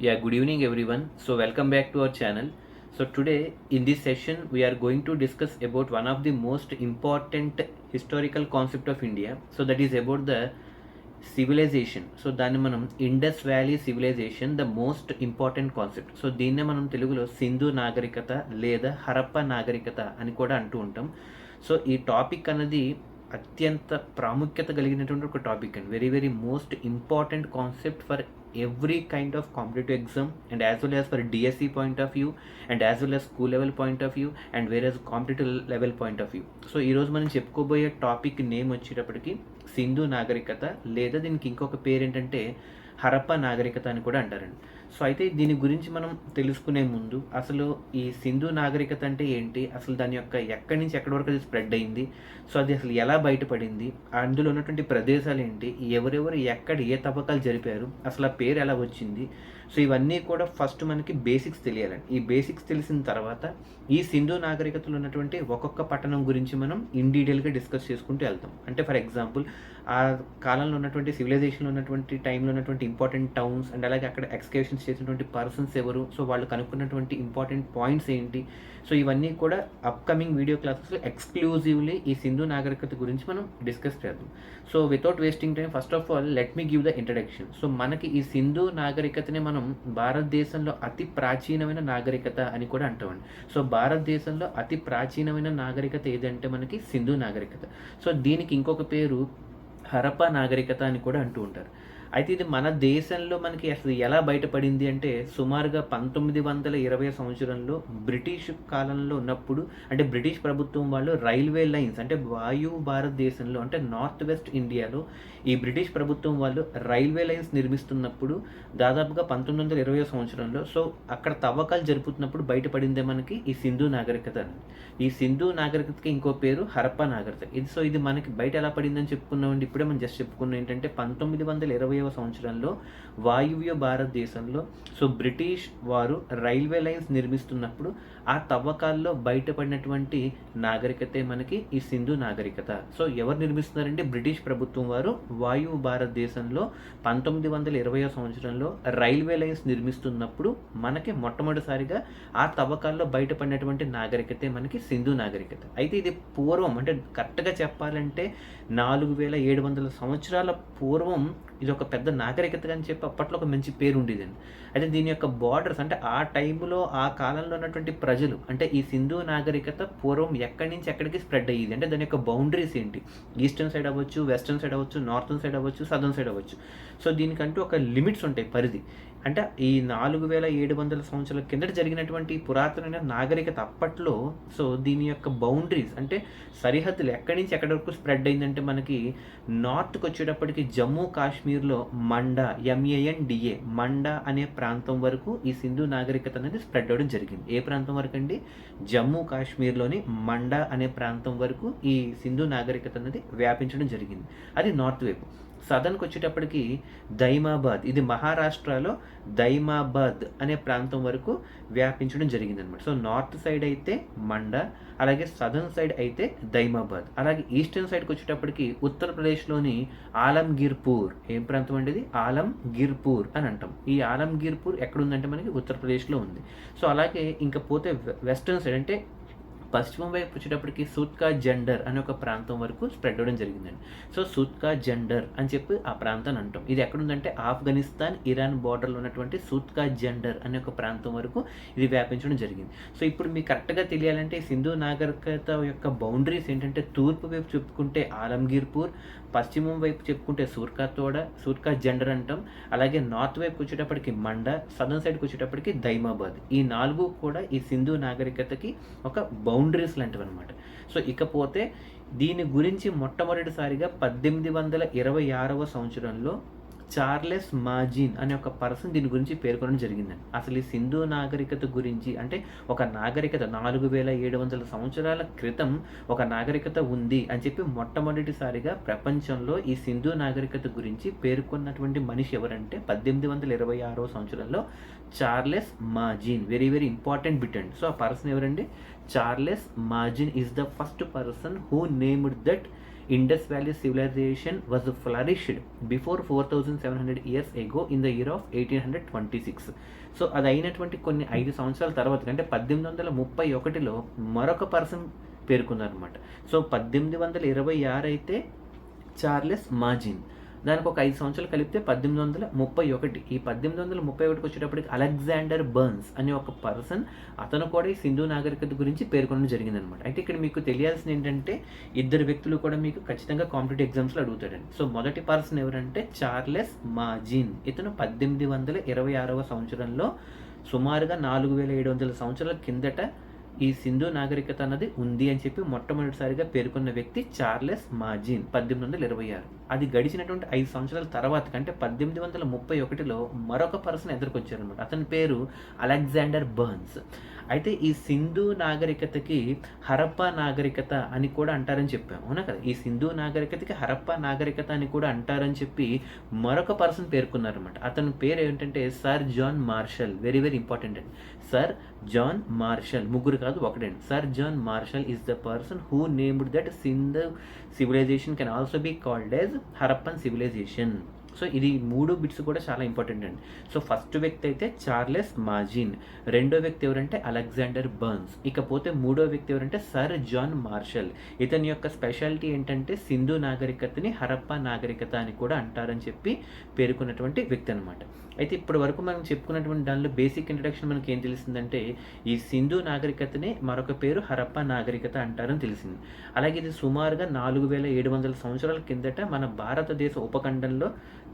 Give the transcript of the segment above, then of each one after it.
Yeah, good evening everyone. So welcome back to our channel. So today in this session we are going to discuss about one of the most important historical concept of India. So that is about the civilization. So దాన్ని మనం Indus valley civilization the most important concept. So దీన్నే మనం తెలుగులో సింధు నాగరికత లేదా హరప్ప నాగరికత అని కూడా అంటూ ఉంటాం. సో ఈ టాపిక్ అన్నది అత్యంత ప్రాముఖ్యత కలిగినటువంటి ఒక టాపిక్ అండి. Very very most important concept for every kind of competitive exam and as well as for DSC point of view and as well as school level point of view and వేరే competitive level point of view. So ఈరోజు మనం చెప్పుకోబోయే topic name వచ్చేటప్పటికి సింధు నాగరికత, లేదా దీనికి ఇంకొక పేరు ఏంటంటే హరప్ప నాగరికత అని కూడా అంటారండి. సో అయితే దీని గురించి మనం తెలుసుకునే ముందు అసలు ఈ సింధు నాగరికత అంటే ఏంటి, అసలు దాని యొక్క ఎక్కడి నుంచి ఎక్కడి వరకు అది స్ప్రెడ్ అయింది, సో అది అసలు ఎలా బయటపడింది, అందులో ఉన్నటువంటి ప్రదేశాలు ఏంటి, ఎవరెవరు ఎక్కడ ఏ తవ్వకాలు జరిపారు, అసలు ఆ పేరు ఎలా వచ్చింది, సో ఇవన్నీ కూడా ఫస్ట్ మనకి బేసిక్స్ తెలియాలండి. ఈ బేసిక్స్ తెలిసిన తర్వాత ఈ సింధు నాగరికతలో ఉన్నటువంటి ఒక్కొక్క పట్టణం గురించి మనం ఇన్ డీటెయిల్గా డిస్కస్ చేసుకుంటూ వెళ్తాం. అంటే ఫర్ ఎగ్జాంపుల్ ఆ కాలంలో ఉన్నటువంటి సివిలైజేషన్లో ఉన్నటువంటి టైంలో ఉన్నటువంటి ఇంపార్టెంట్ టౌన్స్ అండ్ అలాగే అక్కడ ఎక్స్కవేషన్స్ చేసినటువంటి పర్సన్స్ ఎవరు, సో వాళ్ళు కనుక్కున్నటువంటి ఇంపార్టెంట్ పాయింట్స్ ఏంటి, సో ఇవన్నీ కూడా అప్కమింగ్ వీడియో క్లాసెస్లో ఎక్స్క్లూజివ్లీ ఈ సింధు నాగరికత గురించి మనం డిస్కస్ చేద్దాం. So without wasting time first of all let me give the introduction. So మనకి ఈ సింధు నాగరికతని మనం భారతదేశంలో అతి ప్రాచీనమైన నాగరికత అని కూడా అంటామండి. సో భారతదేశంలో అతి ప్రాచీనమైన నాగరికత ఏదంటే మనకి సింధు నాగరికత. సో దీనికి ఇంకొక పేరు హరప్పా నాగరికత అని కూడా అంటూ ఉంటారు. అయితే ఇది మన దేశంలో మనకి అసలు ఎలా బయటపడింది అంటే సుమారుగా 1920 సంవత్సరంలో బ్రిటిష్ కాలంలో ఉన్నప్పుడు, అంటే బ్రిటిష్ ప్రభుత్వం వాళ్ళు రైల్వే లైన్స్ అంటే వాయు భారతదేశంలో అంటే నార్త్ వెస్ట్ ఇండియాలో ఈ బ్రిటిష్ ప్రభుత్వం వాళ్ళు రైల్వే లైన్స్ నిర్మిస్తున్నప్పుడు దాదాపుగా 1920 సంవత్సరంలో సో అక్కడ తవ్వకాలు జరుపుతున్నప్పుడు బయటపడిందే మనకి ఈ సింధు నాగరికత. ఈ సింధు నాగరికతకి ఇంకో పేరు హరప్పా నాగరికత. ఇది మనకి బయట ఎలా పడిందని చెప్పుకున్నామండి. ఇప్పుడే మనం జస్ట్ చెప్పుకున్నాం ఏంటంటే 1920 సంవత్సరంలో వాయువ్య భారతదేశంలో సో బ్రిటిష్ వారు రైల్వే లైన్స్ నిర్మిస్తున్నప్పుడు ఆ తవ్వకాల్లో బయటపడినటువంటి నాగరికతే మనకి ఈ సింధు నాగరికత. సో ఎవరు నిర్మిస్తున్నారంటే బ్రిటిష్ ప్రభుత్వం వారు వాయువ్య భారతదేశంలో 1920 సంవత్సరంలో రైల్వే లైన్స్ నిర్మిస్తున్నప్పుడు మనకి మొట్టమొదటిసారిగా ఆ తవ్వకాల్లో బయటపడినటువంటి నాగరికతే మనకి సింధు నాగరికత. అయితే ఇది పూర్వం అంటే కరెక్ట్గా చెప్పాలంటే 4700 సంవత్సరాల పూర్వం ఇది ఒక పెద్ద నాగరికత అని చెప్పి అప్పట్లో ఒక మంచి పేరు ఉండేదండి. అయితే దీని యొక్క బార్డర్స్ అంటే ఆ టైంలో ఆ కాలంలో ఉన్నటువంటి ప్రజలు అంటే ఈ సింధు నాగరికత పూర్వం ఎక్కడి నుంచి ఎక్కడికి స్ప్రెడ్ అయ్యేది అంటే దాని యొక్క బౌండరీస్ ఏంటి, ఈస్టర్న్ సైడ్ అవ్వచ్చు, వెస్టర్న్ సైడ్ అవ్వచ్చు, నార్థన్ సైడ్ అవ్వచ్చు, సదర్న్ సైడ్ అవ్వచ్చు. సో దీనికంటూ ఒక లిమిట్స్ ఉంటాయి, పరిధి. అంటే ఈ 4700 సంవత్సరాల కిందట జరిగినటువంటి పురాతనమైన నాగరికత అప్పట్లో సో దీని యొక్క బౌండరీస్ అంటే సరిహద్దులు ఎక్కడి నుంచి ఎక్కడి వరకు స్ప్రెడ్ అయిందంటే మనకి నార్త్కి వచ్చేటప్పటికి జమ్మూ కాశ్మీర్లో మండా MANDA మండా అనే ప్రాంతం వరకు ఈ సింధు నాగరికత అనేది స్ప్రెడ్ అవ్వడం జరిగింది. ఏ ప్రాంతం వరకు అండి? జమ్మూ కాశ్మీర్లోని మండా అనే ప్రాంతం వరకు ఈ సింధు నాగరికత అనేది వ్యాపించడం జరిగింది. అది నార్త్ వైపు. సదర్న్కి వచ్చేటప్పటికి దైమాబాద్, ఇది మహారాష్ట్రలో దైమాబాద్ అనే ప్రాంతం వరకు వ్యాపించడం జరిగిందనమాట. సో నార్త్ సైడ్ అయితే మండా, అలాగే సదర్న్ సైడ్ అయితే దైమాబాద్. అలాగే ఈస్టర్న్ సైడ్కి వచ్చేటప్పటికి ఉత్తరప్రదేశ్లోని ఆలంగీర్పూర్, ఏం ప్రాంతం అండి ఇది? ఆలంగీర్పూర్ అని అంటాం. ఈ ఆలంగీర్పూర్ ఎక్కడుందంటే మనకి ఉత్తరప్రదేశ్లో ఉంది. సో అలాగే ఇంకా పోతే వెస్టర్న్ సైడ్ అంటే పశ్చిమం వైపు వచ్చేటప్పటికి సూత్కా జెండర్ అనే ఒక ప్రాంతం వరకు స్ప్రెడ్ అవ్వడం జరిగిందండి. సో సూత్కా జెండర్ అని చెప్పి ఆ ప్రాంతాన్ని అంటాం. ఇది ఎక్కడుందంటే ఆఫ్ఘనిస్తాన్ ఇరాన్ బార్డర్లో ఉన్నటువంటి సూత్కా జెండర్ అనే ఒక ప్రాంతం వరకు ఇది వ్యాపించడం జరిగింది. సో ఇప్పుడు మీకు కరెక్ట్గా తెలియాలంటే సింధు నాగరికత యొక్క బౌండరీస్ ఏంటంటే తూర్పు వైపు చెప్పుకుంటే ఆలంగీర్పూర్, పశ్చిమం వైపు చెప్పుకుంటే సూర్కా జెండర్ అంటాం. అలాగే నార్త్ వైపు వచ్చేటప్పటికి మండా, సదర్న్ సైడ్కి వచ్చేటప్పటికి దైమాబాద్. ఈ 4 కూడా ఈ సింధు నాగరికతకి ఒక బౌండరీస్ లాంటివి అనమాట. సో ఇకపోతే దీని గురించి మొట్టమొదటిసారిగా 1826 సంవత్సరంలో చార్లెస్ మాజిన్ అనే ఒక పర్సన్ దీని గురించి పేర్కొనడం జరిగిందండి. అసలు ఈ సింధు నాగరికత గురించి అంటే ఒక నాగరికత 4700 సంవత్సరాల క్రితం ఒక నాగరికత ఉంది అని చెప్పి మొట్టమొదటిసారిగా ప్రపంచంలో ఈ సింధు నాగరికత గురించి పేర్కొన్నటువంటి మనిషి ఎవరంటే 1826 సంవత్సరంలో Charles Mazzini. Very very important bit అండి. సో ఆ పర్సన్ ఎవరండి? Charles Mazzini is the first person who named that Indus Valley civilization was flourished before 4700 years ago in the year of 1826. So అది అయినటువంటి కొన్ని 5 సంవత్సరాల తర్వాత అంటే 1831లో మరొక పర్సన్ పేర్కొన్నారనమాట. సో 1826 అయితే చార్లెస్ మాజిన్, దానికి ఒక 5 సంవత్సరాలు కలిపితే 1831. ఈ 1831 వచ్చేటప్పటికి అలెగ్జాండర్ బర్న్స్ అనే ఒక పర్సన్, అతను కూడా ఈ సింధు నాగరికత గురించి పేర్కొనడం జరిగిందనమాట. అయితే ఇక్కడ మీకు తెలియాల్సింది ఏంటంటే ఇద్దరు వ్యక్తులు కూడా మీకు ఖచ్చితంగా కాంపిటేటివ్ ఎగ్జామ్స్లో అడుగుతాడండి. సో మొదటి పర్సన్ ఎవరంటే చార్లెస్ మాజిన్. ఇతను 1826వ సంవత్సరంలో సుమారుగా 4700 సంవత్సరాల కిందట ఈ సింధు నాగరికత అన్నది ఉంది అని చెప్పి మొట్టమొదటిసారిగా పేర్కొన్న వ్యక్తి చార్లెస్ మాజిన్ 1826. అది గడిచినటువంటి 5 సంవత్సరాల తర్వాత అంటే 1831లో మరొక పర్సన్ ఎదుర్కొచ్చారనమాట. అతని పేరు అలెగ్జాండర్ బర్న్స్. అయితే ఈ సింధు నాగరికతకి హరప్పా నాగరికత అని కూడా అంటారని చెప్పాము, అవునా కదా. ఈ సింధు నాగరికతకి హరప్పా నాగరికత అని కూడా అంటారని చెప్పి మరొక పర్సన్ పేర్కొన్నారనమాట. అతని పేరు ఏంటంటే sir John Marshall. Very very important అండి. సర్ జాన్ మార్షల్, ముగ్గురు కాదు ఒకటండి. Sir John Marshall is the person who named that Sindhu civilization can also be called as Harappan civilization. So ఇది 3 బిట్స్ కూడా చాలా ఇంపార్టెంట్ అండి. సో ఫస్ట్ వ్యక్తి అయితే చార్లెస్ మాజిన్, రెండో వ్యక్తి ఎవరంటే అలెగ్జాండర్ బర్న్స్, ఇకపోతే మూడో వ్యక్తి ఎవరంటే సర్ జాన్ మార్షల్. ఇతని యొక్క స్పెషాలిటీ ఏంటంటే సింధు నాగరికతని హరప్పా నాగరికత అని కూడా అంటారని చెప్పి పేర్కొన్నటువంటి వ్యక్తి అనమాట. అయితే ఇప్పటి వరకు మనం చెప్పుకున్నటువంటి దానిలో బేసిక్ ఇంట్రడక్షన్ మనకి ఏం తెలిసిందంటే ఈ సింధు నాగరికతనే మరొక పేరు హరప్పా నాగరికత అంటారని తెలిసింది. అలాగే ఇది సుమారుగా 4700 సంవత్సరాల కిందట మన భారతదేశ ఉపఖండంలో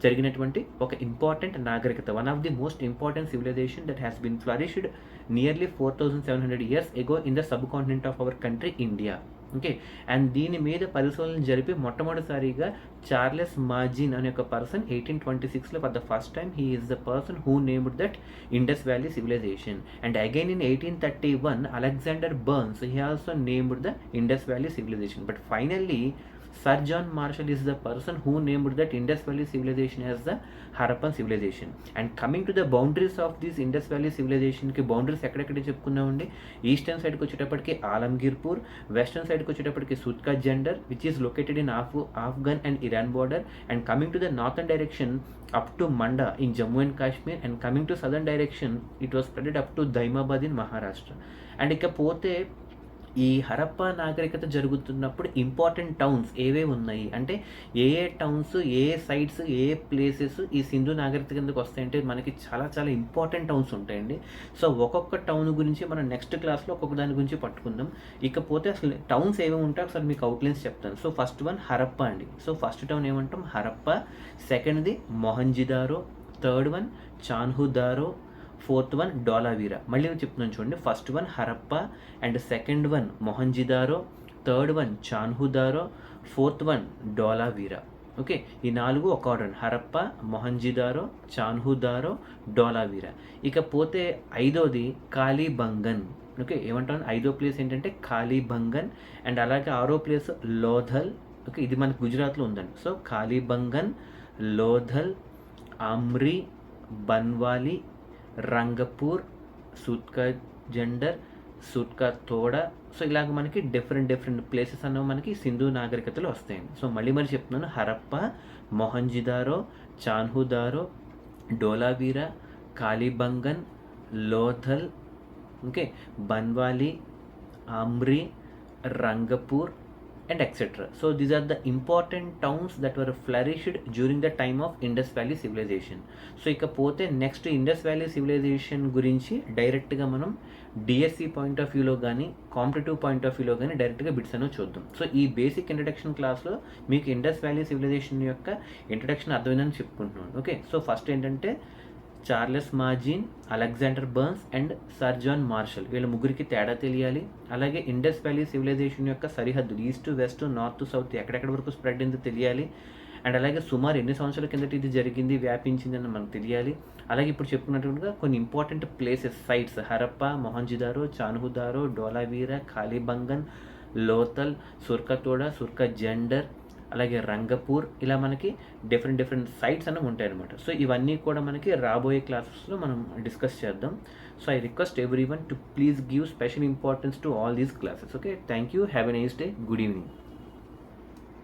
జరిగినటువంటి ఒక ఇంపార్టెంట్ నాగరికత, one of the most important civilization that has been flourished nearly 4700 years ago in the subcontinent of our country India. Okay, and దీని మీద పరిశోధన జరిపి మొట్టమొదటిసారిగా చార్లెస్ మాజిన్ అనే ఒక పర్సన్ 1826లో for the first time he is the person who named that Indus valley civilization. And again in 1831 Alexander Burnes he also named the Indus valley civilization. But finally Sir John Marshall is the person who named that Indus Valley civilization as the Harappan civilization. And coming to the boundaries of this Indus Valley civilization కి boundaries ఎక్కడెక్కడ చెప్పుకున్నామండి. Eastern సైడ్కి వచ్చేటప్పటికి Alamgirpur, western సైడ్కి వచ్చేటప్పటికి Sutkagendor which is located in Afghan and Iran border. And coming to the northern direction up to Manda in Jammu and Kashmir, and coming to southern direction it was spread up to Daimabad in Maharashtra. And ఇకపోతే ఈ హరప్పా నాగరికత జరుగుతున్నప్పుడు important towns ఏవేవి ఉన్నాయి అంటే ఏ towns, ఏ sites, ఏ places ఈ సింధు నాగరికత కిందకు వస్తాయంటే మనకి చాలా చాలా ఇంపార్టెంట్ టౌన్స్ ఉంటాయండి. సో ఒక్కొక్క టౌన్ గురించి మనం నెక్స్ట్ క్లాస్లో ఒక్కొక్క దాని గురించి పట్టుకుందాం. ఇకపోతే అసలు టౌన్స్ ఏమేమి ఉంటాయో ఒకసారి మీకు అవుట్లైన్స్ చెప్తాను. సో ఫస్ట్ వన్ హరప్పా అండి. సో ఫస్ట్ టౌన్ ఏమంటాం హరప్పా, సెకండ్ది Mohenjodaro, third one Chanhudaro, fourth one Dholavira. మళ్ళీ చెప్తున్నాను చూడండి, first one Harappa and second one Mohenjodaro, third one Chanhudaro, fourth one Dholavira. Okay, ఈ 4 ఒక ఆర్డర్ హరప్పా, మొహంజిదారో, చాన్హుదారో, డోలావీరా. ఇకపోతే ఐదోది కాళీబంగన్. ఓకే, ఏమంటాను 5వ ప్లేస్ ఏంటంటే కాళీబంగన్. అండ్ అలాగే 6వ ప్లేస్ లోథల్. ఓకే, ఇది మనకి గుజరాత్లో ఉందండి. So Kalibangan, Lothal, Amri, Banawali, Rangpur, Sutkagendor, Surkotada. So ఇలాగ మనకి డిఫరెంట్ ప్లేసెస్ అనేవి మనకి సింధు నాగరికతలో వస్తాయండి. సో మళ్ళీ చెప్తున్నాను Harappa, Mohenjodaro, Chanhudaro, Dholavira, Kalibangan, Lothal, okay, Banawali, Amri, Rangpur and etc. So these are the important towns that were flourished during the time of Indus Valley civilization. So ఇకపోతే నెక్స్ట్ ఇండస్ వ్యాలీ సివిలైజేషన్ గురించి డైరెక్ట్గా మనం డిఎస్సి పాయింట్ ఆఫ్ వ్యూలో కానీ కాంపిటేటివ్ పాయింట్ ఆఫ్ వ్యూలో కానీ డైరెక్ట్గా బిట్స్ అనేవి చూద్దాం. సో ఈ బేసిక్ ఇంట్రడక్షన్ క్లాస్లో మీకు ఇండస్ వ్యాలీ సివిలైజేషన్ యొక్క ఇంట్రడక్షన్ అర్థమైందని చెప్పుకుంటున్నాను. ఓకే, సో ఫస్ట్ ఏంటంటే Charles Masson, Alexander Burnes and sir John Marshall, వీళ్ళ ముగ్గురికి తేడా తెలియాలి. అలాగే ఇండస్ వ్యాలీ సివిలైజేషన్ యొక్క సరిహద్దులు ఈస్ట్, వెస్ట్, నార్త్, సౌత్ ఎక్కడెక్కడ వరకు స్ప్రెడ్ అయిందో తెలియాలి. అండ్ అలాగే సుమారు ఎన్ని సంవత్సరాల కిందట ఇది జరిగింది, వ్యాపించిందని మనకు తెలియాలి. అలాగే ఇప్పుడు చెప్పుకున్నట్టుగా కొన్ని important places, sites Harappa, Mohenjodaro, Chanhudaro, Dholavira, Kalibangan, Lothal, Surkotada, Sutkagendor, అలాగే రంగపూర్, ఇలా మనకి డిఫరెంట్ సైట్స్ అనేవి ఉంటాయి అనమాట. సో ఇవన్నీ కూడా మనకి రాబోయే క్లాసెస్లో మనం డిస్కస్ చేద్దాం. So I request every one to please give special importance to all these classes. Okay, thank you, have a nice day, good evening.